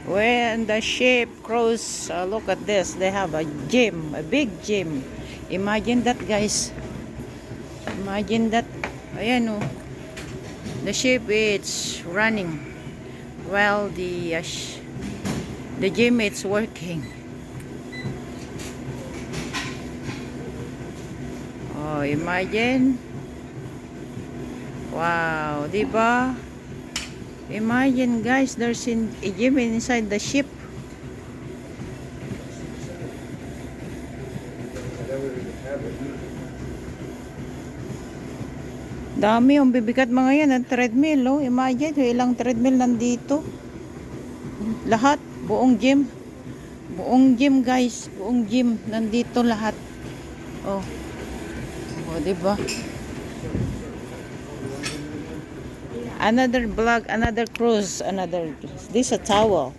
When the ship cross, look at this. They have a gym, a big gym. Imagine that, guys. Imagine that. Ayan oh. The ship is running while the gym is working. Oh, imagine. Wow, diba? Imagine, guys, there's a gym inside the ship. Dami yung bibigat mga yan, ang treadmill, oh. Imagine, ilang treadmill nandito. Lahat, buong gym. Buong gym, guys. Buong gym, nandito lahat. Oh. Oh, diba? Another vlog, another cruise, this a towel.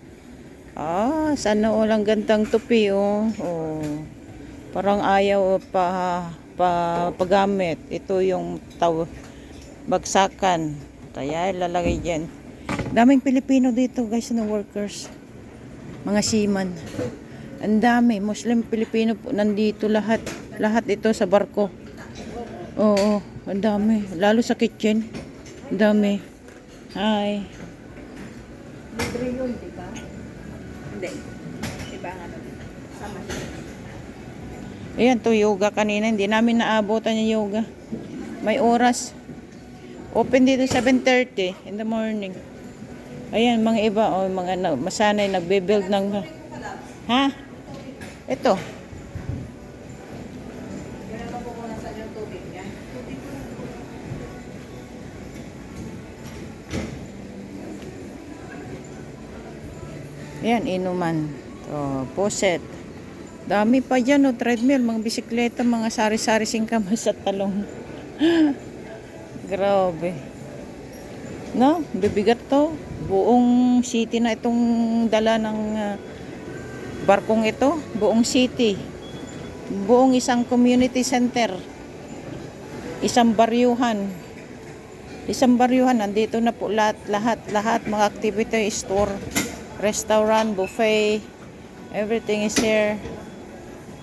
Ah, sana ulang gandang tupi, oh. Oh. Parang ayaw pagamit. Ito yung bagsakan. Kaya ilalagay diyan. Daming Pilipino dito, guys, na workers. Mga seaman. Ang dami, Muslim, Pilipino po nandito lahat. Lahat ito sa barko. Oo, ang dami. Lalo sa kitchen. Ang dami. Hi. Libre yun, di ba? Hindi. Diba nga sama siya. Ayan, to yoga kanina. Hindi namin naabotan yung yoga. May oras. Open dito 7:30 in the morning. Ayan, mga iba, oh, mga masanay nagbe-build ng... Ha? Ito. Ayan, inuman. To, poset. Dami pa dyan, oh, treadmill, mga bisikleta, mga sari-sari singkamas sa talong. Grabe. No, bibigat to. Buong city na itong dala ng barkong ito. Buong city. Buong isang community center. Isang baryuhan. Nandito na po lahat, mga activity, store, restaurant, buffet, everything is here.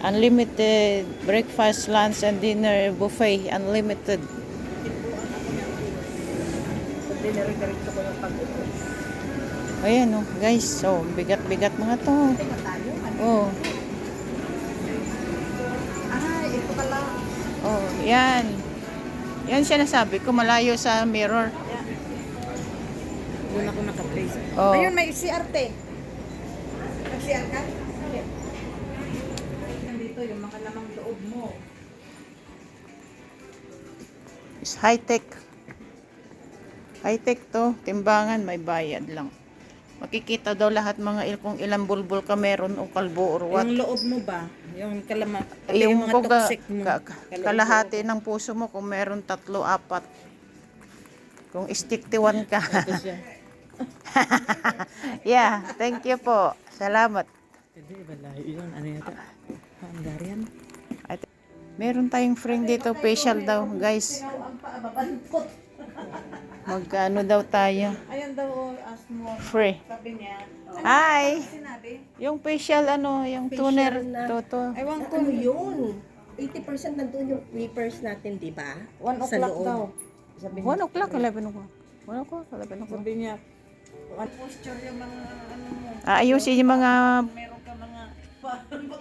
Unlimited breakfast, lunch, and dinner buffet. Unlimited. Dinari-diretso ko yung pag-utos. Ayan oh, guys. So, bigat-bigat mga to. Oh. Ito pala. Oh, yan. Yan siya nasabi ko, malayo sa mirror. Doon ako naka-place. Oh. Ayun, may CRT. Nag-CR ka? Nandito yung makalamang loob mo. It's high-tech. High-tech to. Timbangan, may bayad lang. Makikita daw lahat mga kung ilang bulbul ka meron o kalbo or what. Yung loob mo ba? Yung Yung mga toxic mo. Kalahati ng puso mo kung meron 3, 4. Kung istiktiwan ka. Yeah, thank you po. Salamat. Yun, ano yata? Hungarian? Meron tayong friend dito, facial daw, guys. Magkano daw tayo? Ayan daw, ask mo. Free. Sabi niya. Hi! Sinabi? Yung facial, yung toner, toto. Ewan ko. Ano yun? 80% nandun yung papers natin, di ba? 1 o'clock daw. Sabi 1 o'clock, 11 o'clock. 1 o'clock, 11 o'clock. Sabi niya, one posture yung mga ano mo. Ayusin yung mga... Meron ka mga...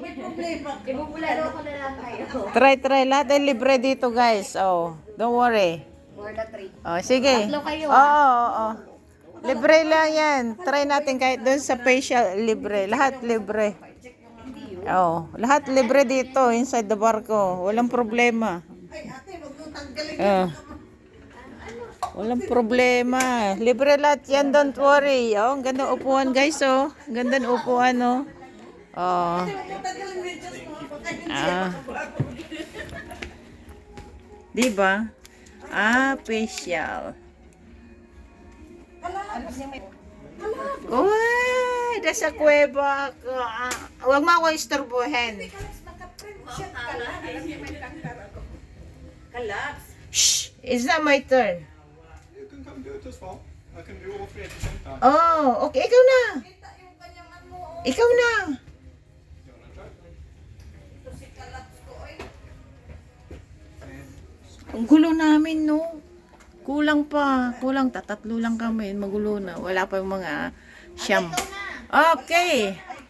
May problema. Ibubulalo ko na lang kayo. Try. Lahat ay libre dito, guys. Oh, don't worry. For the 3. Oh, sige. Tatlo kayo, Oo. Libre lang yan. Try natin kahit doon sa facial, libre. Lahat libre. Oh, lahat libre dito inside the barko. Walang problema. Ay, ate, wag mo tanggalin. Oh. Walang problema. Libre lahat yan, don't worry. Oh, ang ganda ng upuan, guys, oh. Ang ganda ng upuan, oh. Oh. Wag mo tanggalin videos mo. Baka hindi Ah. Diba? Facial. Uy, nasa kuweba ako. Huwag mo ako istorbohin. Kalaks. Shh! It's not my turn. You can come do it as well. I can do all three at the same time. Oh, okay. Ikaw na. Kita yung kanyang Ikaw na. Ang gulo namin, no? Kulang pa. Kulang, tatatlo lang kami. Magulo na. Wala pa yung mga siyam. Okay.